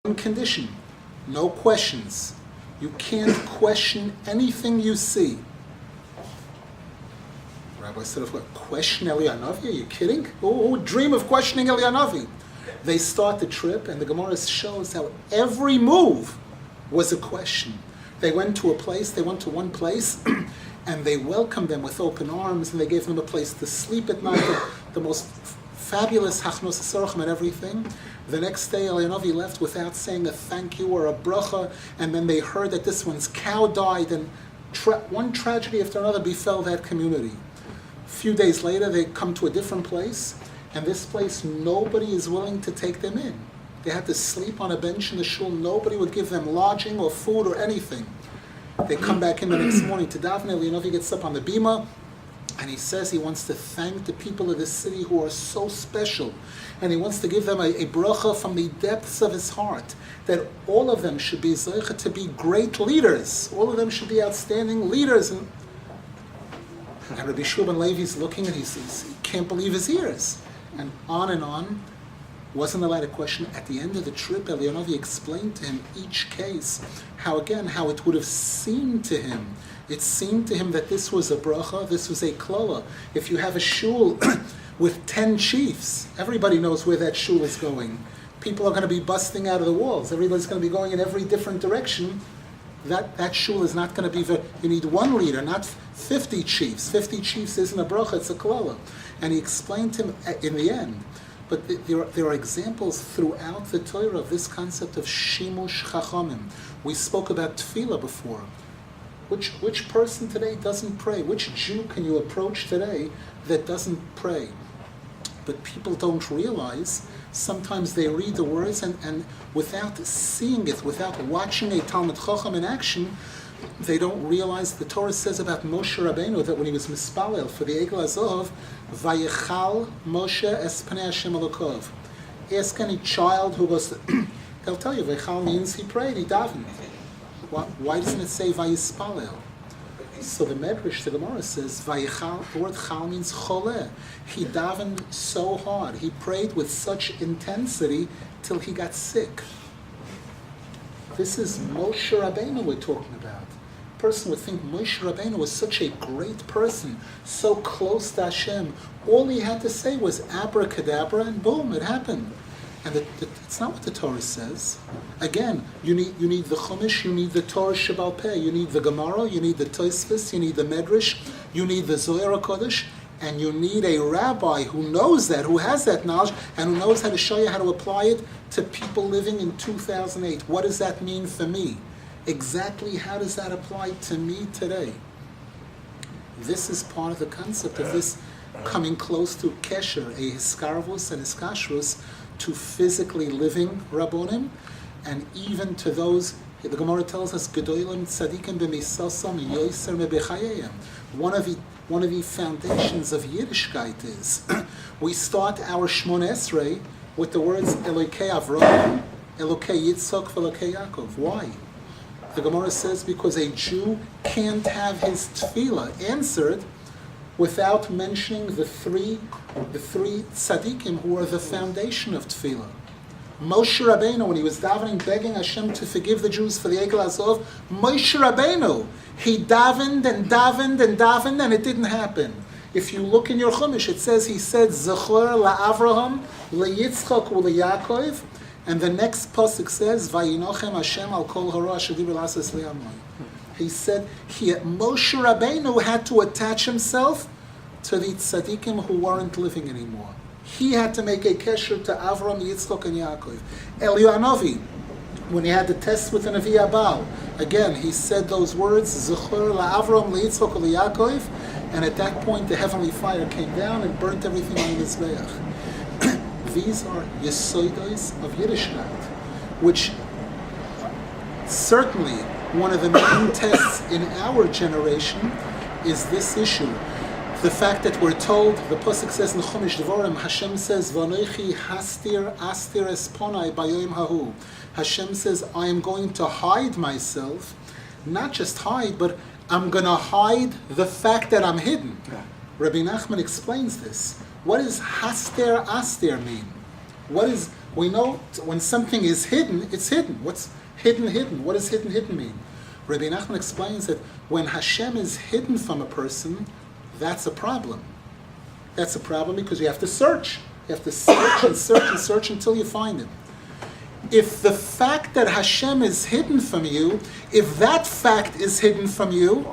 one condition, no questions. You can't question anything you see. Rabbi said, question Elianavi? Are you kidding? Who would dream of questioning Elianavi? They start the trip, and the Gemara shows how every move was a question. They went to one place, and they welcomed them with open arms, and they gave them a place to sleep at night, the most fabulous hachnos sorchim and everything. The next day, Elianavi left without saying a thank you or a bracha, and then they heard that this one's cow died, and one tragedy after another befell that community. A few days later, they come to a different place, and this place, nobody is willing to take them in. They had to sleep on a bench in the shul. Nobody would give them lodging or food or anything. They come back in the next morning to daven. Elianavi gets up on the bima, and he says he wants to thank the people of this city who are so special. And he wants to give them a bracha from the depths of his heart, that all of them should be zeicha to be great leaders. All of them should be outstanding leaders. And Rabbi Shulman Levi's looking, and he can't believe his ears. And on, wasn't allowed a question. At the end of the trip, Elianavi explained to him each case, how it would have seemed to him. It seemed to him that this was a bracha, this was a klola. If you have a shul with 10 chiefs, everybody knows where that shul is going. People are going to be busting out of the walls. Everybody's going to be going in every different direction. That shul is not going to be, you need one leader, not 50 chiefs. 50 chiefs isn't a bracha, it's a klola. And he explained to him in the end. But there are examples throughout the Torah of this concept of shimush chachamim. We spoke about tefillah before. Which person today doesn't pray? Which Jew can you approach today that doesn't pray? But people don't realize, sometimes they read the words and without seeing it, without watching a Talmud Chacham in action, they don't realize. The Torah says about Moshe Rabbeinu that when he was mispalel for the Egel Azov, Vayechal Moshe es Pnei Hashem Elokov. Ask any child who goes to, they'll tell you, Vayechal means he prayed, he davened. Why doesn't it say Vayispalel? So the Medrash, the Gemara says, Vayichal, the word chal means choleh. He davened so hard, he prayed with such intensity till he got sick. This is Moshe Rabbeinu we're talking about. A person would think Moshe Rabbeinu was such a great person, so close to Hashem. All he had to say was abracadabra, and boom, it happened. And it's not what the Torah says. Again, you need the Chumash, you need the Torah Shebal Peh, you need the Gemara, you need the Tosfos, you need the Medrash, you need the Zohar HaKodesh, and you need a rabbi who knows that, who has that knowledge, and who knows how to show you how to apply it to people living in 2008. What does that mean for me? Exactly how does that apply to me today? This is part of the concept of this coming close to Kesher, a Hiskarvus and Hiskashrus, to physically living Rabbonim, and even to those, the Gemara tells us, Gedolim Tzadikim b'misasam yoyser mebechayeyem. One of the foundations of Yiddishkeit is, we start our Shmon Esrei with the words Elokei Avraham, Elokei Yitzchak, Elokei Yaakov. Why? The Gemara says because a Jew can't have his tefillah answered without mentioning the three tzaddikim who are the foundation of tefillah. Moshe Rabbeinu, when he was davening, begging Hashem to forgive the Jews for the Egel Azov, Moshe Rabbeinu, he davened and davened and davened, and it didn't happen. If you look in your Chumash, it says he said Zechor la'Avraham, leYitzchak u'leYaakov, and the next pasuk says Vayinochem Hashem al kol hara asher diber la'asas le'amoi. He said Moshe Rabbeinu had to attach himself to the tzaddikim who weren't living anymore. He had to make a kesher to Avram, Yitzchak, and Yaakov. Elianavi, when he had the test with the Navi Abal, again, he said those words, Zechor la'Avram, leYitzchak, leYaakov, and at that point the heavenly fire came down and burnt everything on the Mizbeach. These are Yesodos of Yiddishkeit, which certainly one of the main tests in our generation is this issue. The fact that we're told, the Pasuk says in Chumash Devarim, Hashem says, Vanoichi hastir astir esponai bayoim hahu. Hashem says, I am going to hide myself, not just hide, but I'm going to hide the fact that I'm hidden. Yeah. Rabbi Nachman explains this. What does hastir astir mean? What We know when something is hidden, it's hidden. What's hidden? What does hidden mean? Rabbi Nachman explains that when Hashem is hidden from a person, that's a problem. That's a problem because you have to search. You have to search and search and search until you find him. If the fact that Hashem is hidden from you, if that fact is hidden from you,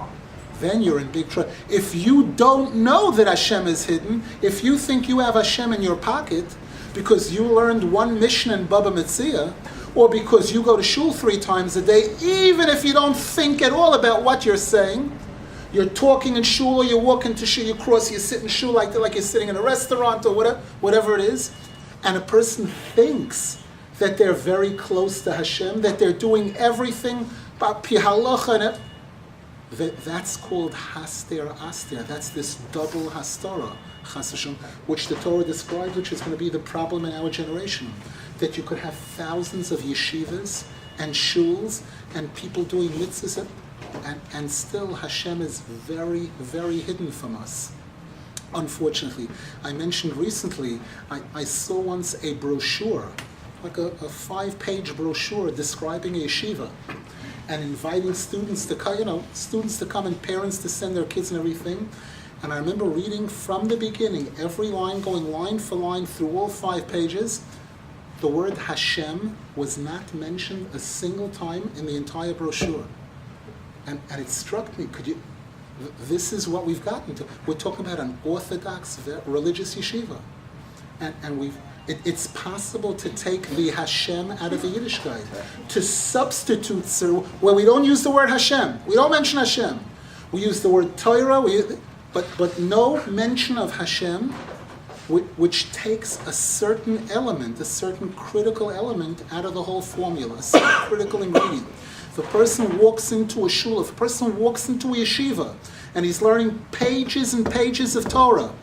then you're in big trouble. If you don't know that Hashem is hidden, if you think you have Hashem in your pocket because you learned one Mishnah in Baba Metzia, or because you go to shul 3 times a day, even if you don't think at all about what you're saying, you're talking in shul or you walk into shul, you sit in shul like you're sitting in a restaurant or whatever it is, and a person thinks that they're very close to Hashem, that they're doing everything but pi halacha, that's called haster aster. That's this double hastara, chas v'shalom, which the Torah describes, which is going to be the problem in our generation, that you could have thousands of yeshivas and shuls and people doing mitzvahs, and still Hashem is very, very hidden from us. Unfortunately, I mentioned recently, I saw once a brochure, like a 5-page brochure describing a yeshiva and inviting students to come and parents to send their kids and everything. And I remember reading from the beginning, every line going line for line through all 5 pages. The word Hashem was not mentioned a single time in the entire brochure. And it struck me, this is what we've gotten to. We're talking about an Orthodox religious yeshiva. And it's possible to take the Hashem out of the Yiddishkeit, to substitute where we don't use the word Hashem. We don't mention Hashem. We use the word Torah, but no mention of Hashem, which takes a certain element, a certain critical element out of the whole formula, a certain critical ingredient. If a person walks into a shul, if a person walks into a yeshiva, and he's learning pages and pages of Torah,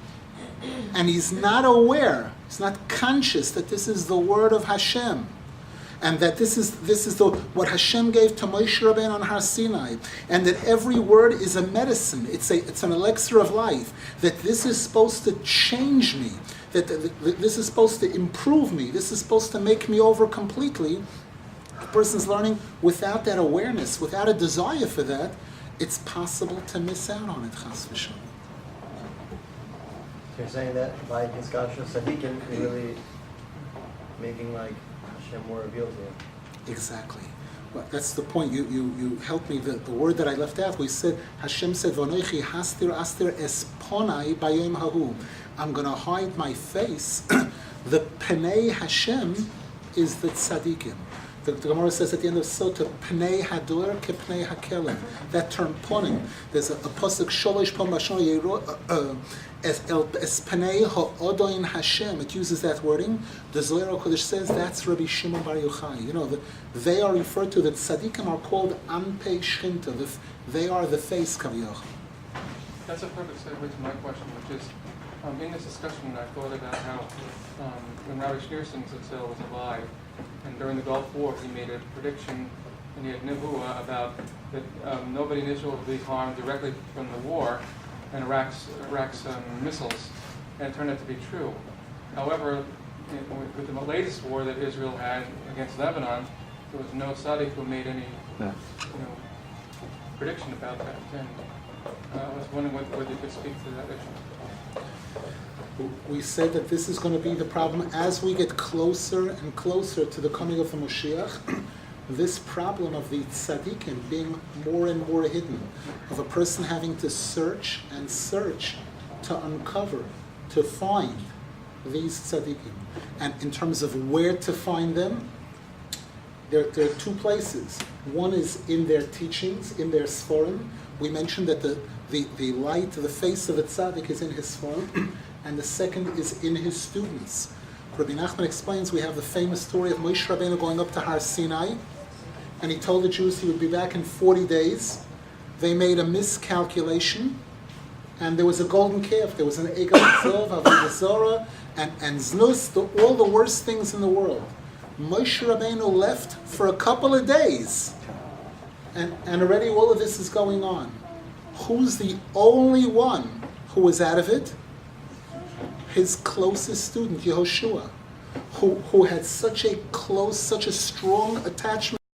and he's not aware, he's not conscious that this is the word of Hashem, and that this is what Hashem gave to Moshe Rabbeinu on Har Sinai, and that every word is a medicine, it's an elixir of life, that this is supposed to change me, that this is supposed to improve me, this is supposed to make me over completely. A person's learning without that awareness, without a desire for that, it's possible to miss out on it, chas v'shalom. So you're saying that by Hiskasha Sadiqim, you're really making like Hashem more revealed to you. Exactly. Well, that's the point. You helped me. The word that I left out, we said, Hashem said, V'noichi hastir aster esponai bayom hahu. I'm going to hide my face. The Pnei Hashem is the tzaddikim. The Gemara says at the end of Sota, Pnei Hador ke Pnei Hakelem. That term ponim. There's a pasuk sholosh pam bashon yero es Pnei ha'odoin Hashem. It uses that wording. The Zohar HaKodesh says that's Rabbi Shimon Bar Yochai. They are referred to. The tzaddikim are called Anpei Shchinta. They are the face kaviyach. That's a perfect segue to my question, which is, in this discussion, I thought about how when Rabbi Schneerson was alive, and during the Gulf War, he made a prediction, and he had Nebuah about that nobody in Israel would be harmed directly from the war and Iraq's missiles, and it turned out to be true. However, with the latest war that Israel had against Lebanon, there was no tzaddik who made any prediction about that. And I was wondering whether you could speak to that issue. We said that this is going to be the problem as we get closer and closer to the coming of the Moshiach. This problem of the tzaddikim being more and more hidden, of a person having to search and search to uncover, to find these tzaddikim. And in terms of where to find them, there are 2 places. One is in their teachings, in their sforim. We mentioned that the light, the face of the tzaddik is in his sforim. And the second is in his students. Rabbi Nachman explains, we have the famous story of Moshe Rabbeinu going up to Har Sinai, and he told the Jews he would be back in 40 days. They made a miscalculation, and there was a golden calf. There was an Egel Zov, Avodah Zorah, and Znus, all the worst things in the world. Moshe Rabbeinu left for a couple of days, and already all of this is going on. Who's the only one who was out of it? His closest student, Yehoshua. who had such a close, such a strong attachment